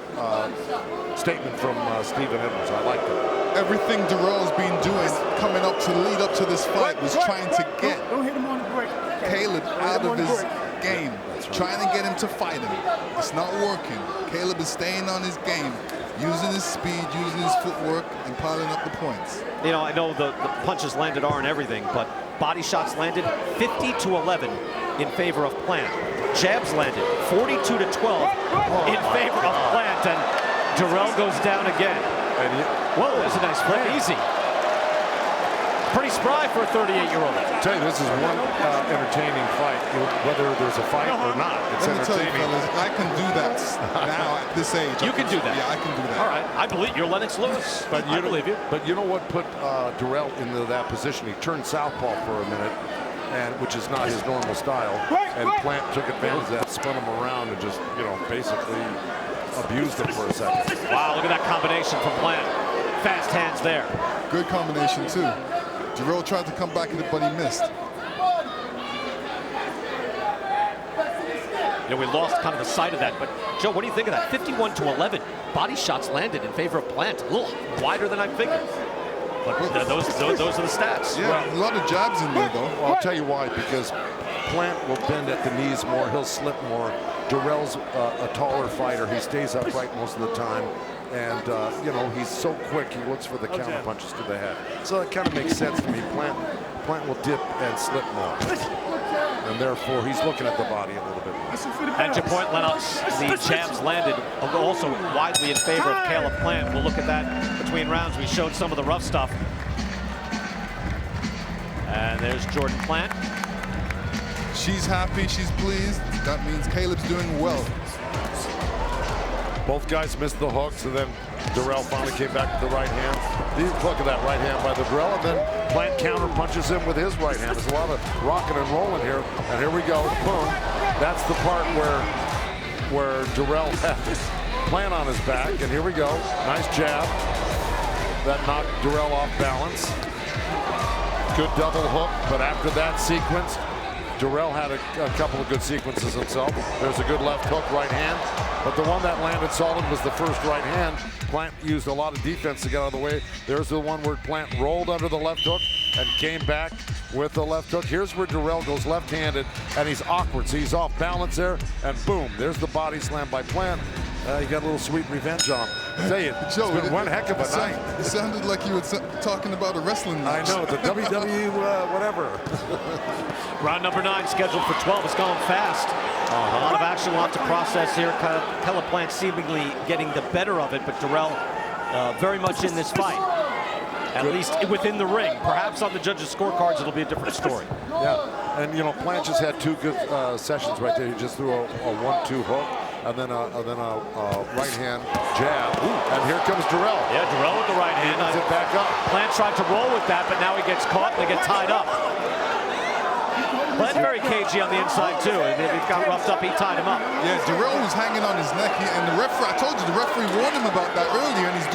[SPEAKER 8] statement from Stephen Edwards. I like that.
[SPEAKER 5] Everything Dirrell's been doing coming up to lead up to this fight was trying to get
[SPEAKER 7] Don't hit him on the break.
[SPEAKER 5] Caleb out of his game, trying to get him to fight him. It's not working. Caleb is staying on his game, using his speed, using his footwork, and piling up the points.
[SPEAKER 4] You know, I know the punches landed aren't everything, but body shots landed 50-11 in favor of Plant. Jabs landed 42-12 in favor of Plant, and Dirrell goes down again. Whoa, that's a nice play. Easy. Pretty spry for a 38-year-old.
[SPEAKER 8] I tell you, this is one entertaining fight, whether there's a fight or not. It's
[SPEAKER 5] Let me tell you,
[SPEAKER 8] entertaining.
[SPEAKER 5] fellas, I can do that now at this age.
[SPEAKER 4] You can do that.
[SPEAKER 5] Yeah, I can do that.
[SPEAKER 4] All right, I believe you're Lennox Lewis.
[SPEAKER 8] But
[SPEAKER 4] I believe you.
[SPEAKER 8] But you know what put Dirrell into that position? He turned southpaw for a minute, which is not his normal style. And Plant took advantage of that, spun him around, and just, you know, basically abused him for a second.
[SPEAKER 4] Wow, look at that combination from Plant. Fast hands there.
[SPEAKER 5] Good combination, too. Dirrell tried to come back at it, but he missed.
[SPEAKER 4] You know, we lost kind of the sight of that, but Joe, what do you think of that? 51-11 body shots landed in favor of Plant. A little wider than I figured. But those are the stats.
[SPEAKER 5] Yeah, well, a lot of jabs in there, though.
[SPEAKER 8] Well, I'll tell you why, because Plant will bend at the knees more, he'll slip more. Dirrell's a taller fighter. He stays upright most of the time. And, you know, he's so quick, he looks for the counter punches to the head. So it kind of makes sense to me. Plant will dip and slip more. And therefore, he's looking at the body a little bit more.
[SPEAKER 4] At your point, Lennox, the jabs landed also widely in favor of Caleb Plant. We'll look at that between rounds. We showed some of the rough stuff. And there's Jordan Plant.
[SPEAKER 5] She's happy, she's pleased. That means Caleb's doing well.
[SPEAKER 8] Both guys missed the hooks, and then Dirrell finally came back to the right hand. Look at that right hand by the Dirrell, and then Plant counter punches him with his right hand. There's a lot of rocking and rolling here, and here we go. Boom. That's the part where Dirrell had Plant on his back, and here we go. Nice jab. That knocked Dirrell off balance. Good double hook, but after that sequence, Dirrell had a couple of good sequences himself. There's a good left hook, right hand. But the one that landed solid was the first right hand. Plant used a lot of defense to get out of the way. There's the one where Plant rolled under the left hook and came back with the left hook. Here's where Dirrell goes left-handed, and he's awkward. So he's off balance there, and boom, there's the body slam by Plant. You got a little sweet revenge on him. I tell you, it's been one heck of a night.
[SPEAKER 5] It sounded like you were talking about a wrestling match.
[SPEAKER 8] I know, the WWE whatever.
[SPEAKER 4] Round number 9 scheduled for 12. It's going fast. A lot of action, a lot to process here. Caleb Plant seemingly getting the better of it, but Dirrell very much in this fight. At least within the ring. Perhaps on the judges' scorecards, it'll be a different story.
[SPEAKER 8] Yeah, and you know, Plant just had 2 good sessions right there. He just threw a 1-2 hook. And then a right hand jab. Ooh. And here comes Dirrell.
[SPEAKER 4] Yeah, Dirrell with the right hand.
[SPEAKER 8] He it back up.
[SPEAKER 4] Plant tried to roll with that, but now he gets caught and they get tied up. Plant very cagey on the inside too, and if he got roughed up, he tied him up.
[SPEAKER 5] Yeah, Dirrell was hanging on his neck, and the referee, I told you, the referee warned him about that earlier, and he's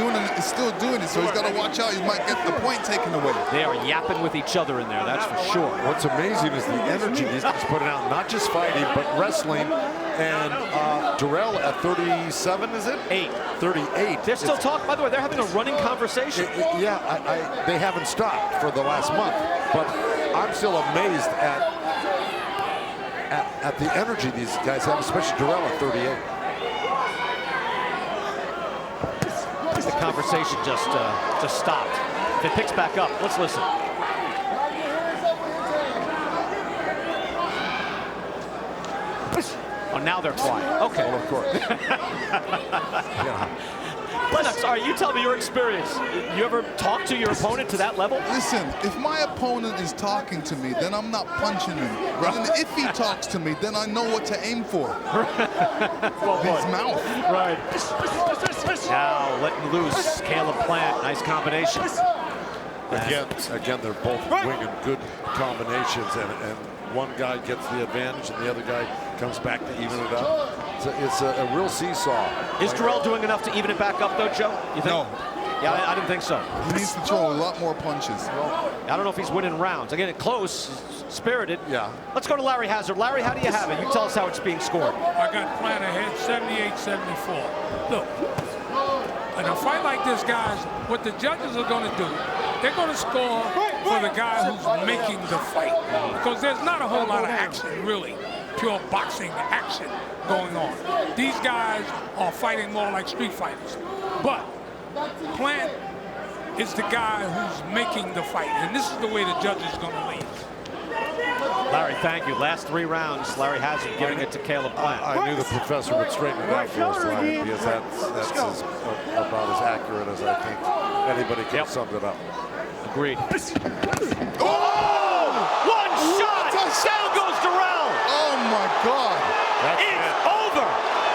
[SPEAKER 5] still doing it, so he's got to watch out. He might get the point taken away.
[SPEAKER 4] They are yapping with each other in there, that's for sure.
[SPEAKER 8] What's amazing is the energy these guys putting out, not just fighting, but wrestling. And Dirrell at 37, is it? 38.
[SPEAKER 4] They're still talking, by the way, they're having a running conversation.
[SPEAKER 8] They haven't stopped for the last month, but I'm still amazed at the energy these guys have, especially Dirrell at 38.
[SPEAKER 4] The conversation just stopped. If it picks back up, let's listen. Oh, now they're quiet. Okay.
[SPEAKER 8] Well, of course.
[SPEAKER 4] Lennox, all right, you tell me your experience. You ever talk to your opponent to that level?
[SPEAKER 5] Listen, if my opponent is talking to me, then I'm not punching him. Right. And if he talks to me, then I know what to aim for. His mouth.
[SPEAKER 4] Right. Now letting loose Caleb Plant. Nice combination.
[SPEAKER 8] Again, they're both winging good combinations, and one guy gets the advantage, and the other guy comes back to even it up. It's a real seesaw.
[SPEAKER 4] Is Dirrell doing enough to even it back up, though, Joe? You think?
[SPEAKER 5] No.
[SPEAKER 4] Yeah, I didn't think so.
[SPEAKER 5] He needs to throw a lot more punches.
[SPEAKER 4] I don't know if he's winning rounds. Again, close, spirited.
[SPEAKER 8] Yeah.
[SPEAKER 4] Let's go to Larry Hazard. Larry, how do you have it? You tell us how it's being scored.
[SPEAKER 9] I got Plant ahead, 78-74. Look, in a fight like this, guys, what the judges are going to do, they're going to score for the guy who's making the fight. Because there's not a whole lot of action, really, pure boxing action going on. These guys are fighting more like street fighters. But Plant is the guy who's making the fight. And this is the way the judge is going to lead.
[SPEAKER 4] Larry, thank you. Last 3 rounds, Larry Hazard giving it to Caleb Plant.
[SPEAKER 8] I knew the professor would straighten it out for us, Larry, because that's about as accurate as I think anybody can sum it up.
[SPEAKER 4] Agreed. Oh! One shot! Down goes Dirrell!
[SPEAKER 5] Oh, my God.
[SPEAKER 4] It's over!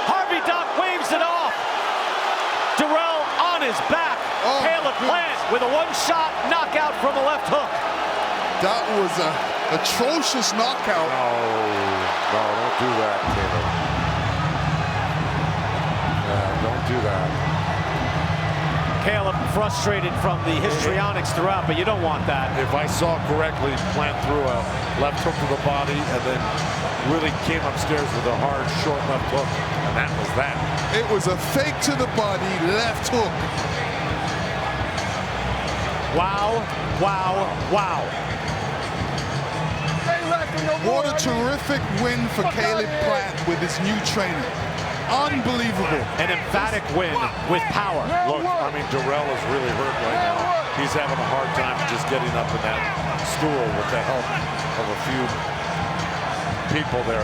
[SPEAKER 4] Harvey Dock waves it off. Dirrell on his back. Caleb Plant with a one-shot knockout from the left hook.
[SPEAKER 5] That was a atrocious knockout.
[SPEAKER 8] No, don't do that, Caleb. do that.
[SPEAKER 4] Caleb frustrated from the histrionics throughout, but you don't want that.
[SPEAKER 8] If I saw correctly, Plant threw a left hook to the body and then really came upstairs with a hard, short left hook, and that was that.
[SPEAKER 5] It was a fake to the body, left hook.
[SPEAKER 4] Wow, wow, wow.
[SPEAKER 5] What a terrific win for Caleb Plant with his new trainer. Unbelievable.
[SPEAKER 4] An emphatic win with power.
[SPEAKER 8] Look, I mean, Dirrell is really hurt right now. He's having a hard time just getting up in that stool with the help of a few people there.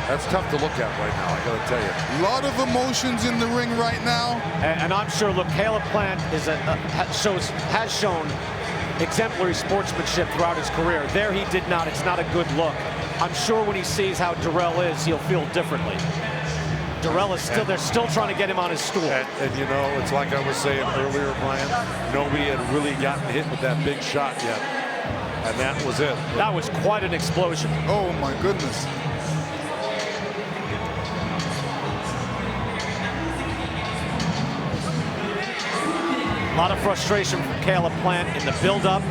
[SPEAKER 8] That's tough to look at right now, I gotta tell you.
[SPEAKER 5] A lot of emotions in the ring right now.
[SPEAKER 4] And I'm sure, look, Caleb Plant is has shown exemplary sportsmanship throughout his career. There he did not. It's not a good look. I'm sure when he sees how Dirrell is, he'll feel differently. Dirrell is still, they're still trying to get him on his stool.
[SPEAKER 8] And you know, it's like I was saying earlier, Brian, nobody had really gotten hit with that big shot yet. And that was it.
[SPEAKER 4] That was quite an explosion.
[SPEAKER 5] Oh my goodness.
[SPEAKER 4] A lot of frustration from Caleb Plant in the build-up.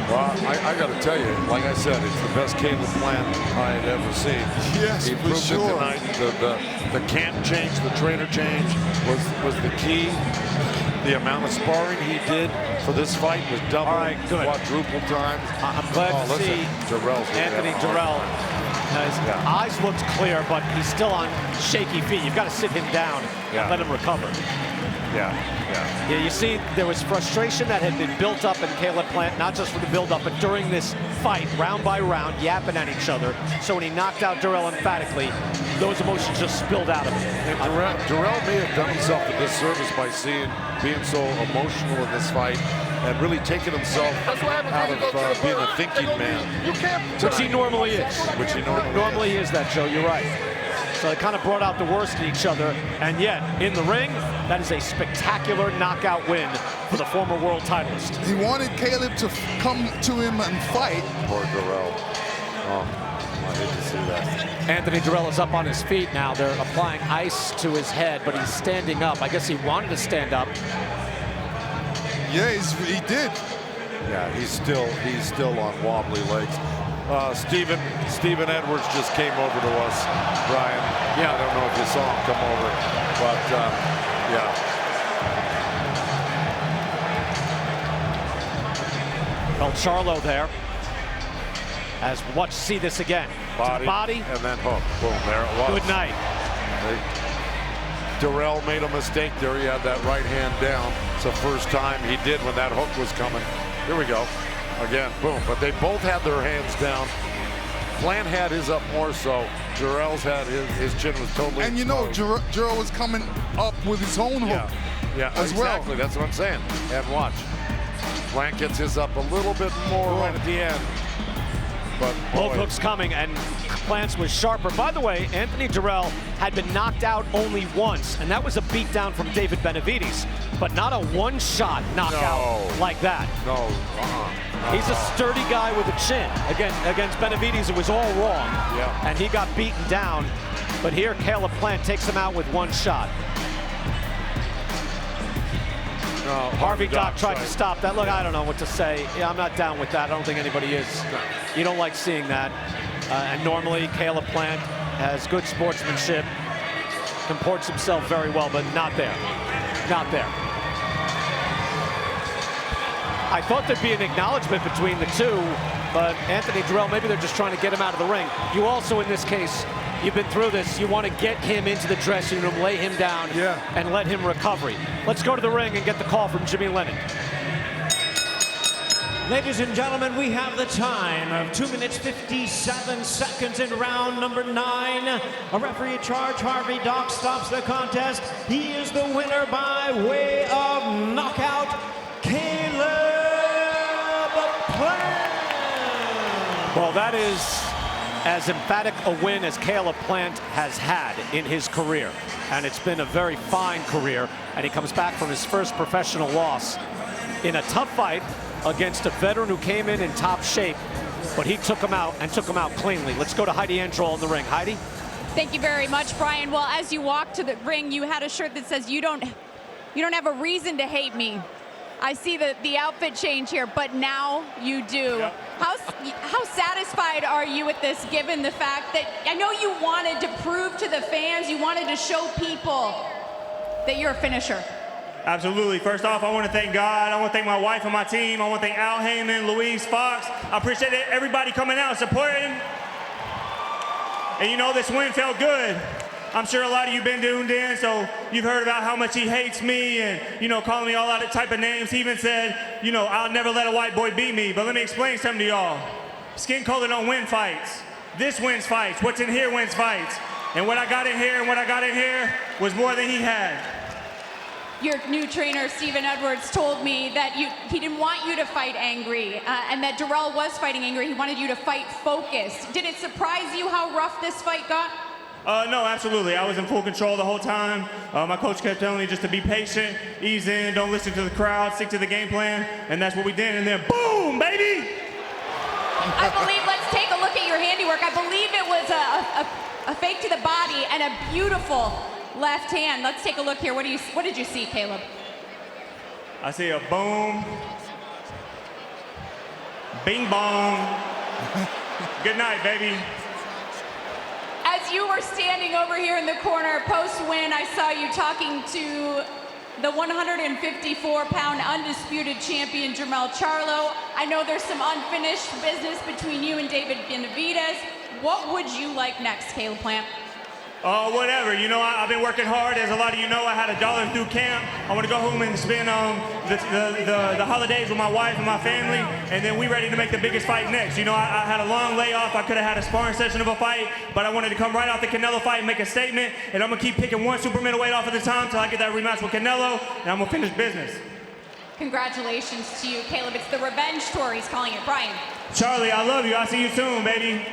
[SPEAKER 8] Well, I got to tell you, like I said, it's the best Caleb Plant I had ever seen.
[SPEAKER 5] Yes,
[SPEAKER 8] he
[SPEAKER 5] for sure.
[SPEAKER 8] It tonight. The camp change, the trainer change was the key. The amount of sparring he did for this fight was double, quadruple times.
[SPEAKER 4] I'm glad to see Anthony Dirrell. His eyes looked clear, but he's still on shaky feet. You've got to sit him down and let him recover. Yeah, you see, there was frustration that had been built up in Caleb Plant, not just for the build-up, but during this fight, round by round, yapping at each other. So when he knocked out Dirrell emphatically, those emotions just spilled out of him.
[SPEAKER 8] And Dirrell may have done himself a disservice by being so emotional in this fight and really taking himself out of being a thinking man.
[SPEAKER 4] Which he normally is.
[SPEAKER 8] Which he
[SPEAKER 4] normally is that, Joe. You're right. So they kind of brought out the worst in each other, and yet, in the ring, that is a spectacular knockout win for the former world titleist.
[SPEAKER 5] He wanted Caleb to come to him and fight.
[SPEAKER 8] Poor Dirrell. Oh, I hate to see that.
[SPEAKER 4] Anthony Dirrell is up on his feet now. They're applying ice to his head, but he's standing up. I guess he wanted to stand up.
[SPEAKER 5] Yeah, he did.
[SPEAKER 8] Yeah, he's still on wobbly legs. Stephen Edwards just came over to us, Brian. Yeah, I don't know if you saw him come over, but yeah.
[SPEAKER 4] El Charlo there. As watch see this again. Body
[SPEAKER 8] and then hook. Boom, there it was.
[SPEAKER 4] Good night.
[SPEAKER 8] Dirrell made a mistake there. He had that right hand down. It's the first time he did when that hook was coming. Here we go. Again, boom. But they both had their hands down. Plant had his up more so. Dirrell's had his chin was totally
[SPEAKER 5] And you know, Dirrell was coming up with his own hook as well.
[SPEAKER 8] Exactly. That's what I'm saying. And watch. Plant gets his up a little bit more right at the end. But
[SPEAKER 4] both hooks coming, and Plant's was sharper. By the way, Anthony Dirrell had been knocked out only once, and that was a beatdown from David Benavides, but not a one-shot knockout like that.
[SPEAKER 8] No.
[SPEAKER 4] He's a sturdy guy with a chin. Again, against Benavides, it was all wrong, and he got beaten down. But here, Caleb Plant takes him out with one shot.
[SPEAKER 8] No,
[SPEAKER 4] Harvey Dock tried to stop that. Look, I don't know what to say. Yeah, I'm not down with that. I don't think anybody is. You don't like seeing that. And normally, Caleb Plant has good sportsmanship, comports himself very well, but not there. Not there. I thought there'd be an acknowledgement between the two, but Anthony Dirrell, maybe they're just trying to get him out of the ring. You also, in this case, you've been through this. You want to get him into the dressing room, lay him down, and let him recover. Let's go to the ring and get the call from Jimmy Lennon.
[SPEAKER 6] Ladies and gentlemen, we have the time of 2 minutes 57 seconds in round number 9. A referee in charge, Harvey Dock, stops the contest. He is the winner by way of knockout, Caleb Plant.
[SPEAKER 4] Well, that is as emphatic a win as Caleb Plant has had in his career. And it's been a very fine career. And he comes back from his first professional loss in a tough fight against a veteran who came in top shape, but he took him out and took him out cleanly. Let's go to Heidi Androl in the ring. Heidi?
[SPEAKER 13] Thank you very much, Brian. Well, as you walked to the ring, you had a shirt that says, you don't have a reason to hate me. I see the outfit change here, but now you do. Yep. How satisfied are you with this, given the fact that I know you wanted to prove to the fans, you wanted to show people that you're a finisher?
[SPEAKER 14] Absolutely. First off, I want to thank God. I want to thank my wife and my team. I want to thank Al Heyman, Louise, Fox. I appreciate everybody coming out, supporting. And you know, this win felt good. I'm sure a lot of you been tuned in, so you've heard about how much he hates me and, you know, calling me all other type of names. He even said, you know, I'll never let a white boy beat me. But let me explain something to y'all. Skin color don't win fights. This wins fights. What's in here wins fights. And what I got in here was more than he had.
[SPEAKER 13] Your new trainer, Steven Edwards, told me that he didn't want you to fight angry, and that Dirrell was fighting angry. He wanted you to fight focused. Did it surprise you how rough this fight got?
[SPEAKER 14] No, absolutely. I was in full control the whole time. My coach kept telling me just to be patient, ease in, don't listen to the crowd, stick to the game plan, and that's what we did. And then, boom, baby!
[SPEAKER 13] I believe, let's take a look at your handiwork. I believe it was a fake to the body and a beautiful left hand. Let's take a look here. What did you see, Caleb?
[SPEAKER 14] I see a boom, bing bong. Good night, baby.
[SPEAKER 13] As you were standing over here in the corner post-win, I saw you talking to the 154-pound undisputed champion, Jermell Charlo. I know there's some unfinished business between you and David Benavidez. What would you like next, Caleb Plant?
[SPEAKER 14] Whatever. You know, I've been working hard. As a lot of you know, I had $1 through camp. I want to go home and spend the holidays with my wife and my family, and then we ready to make the biggest fight next. You know, I had a long layoff. I could have had a sparring session of a fight, but I wanted to come right off the Canelo fight and make a statement, and I'm going to keep picking one super middleweight off at a time until I get that rematch with Canelo, and I'm going to finish business.
[SPEAKER 13] Congratulations to you, Caleb. It's the revenge tour, he's calling it. Brian.
[SPEAKER 14] Charlie, I love you. I'll see you soon, baby.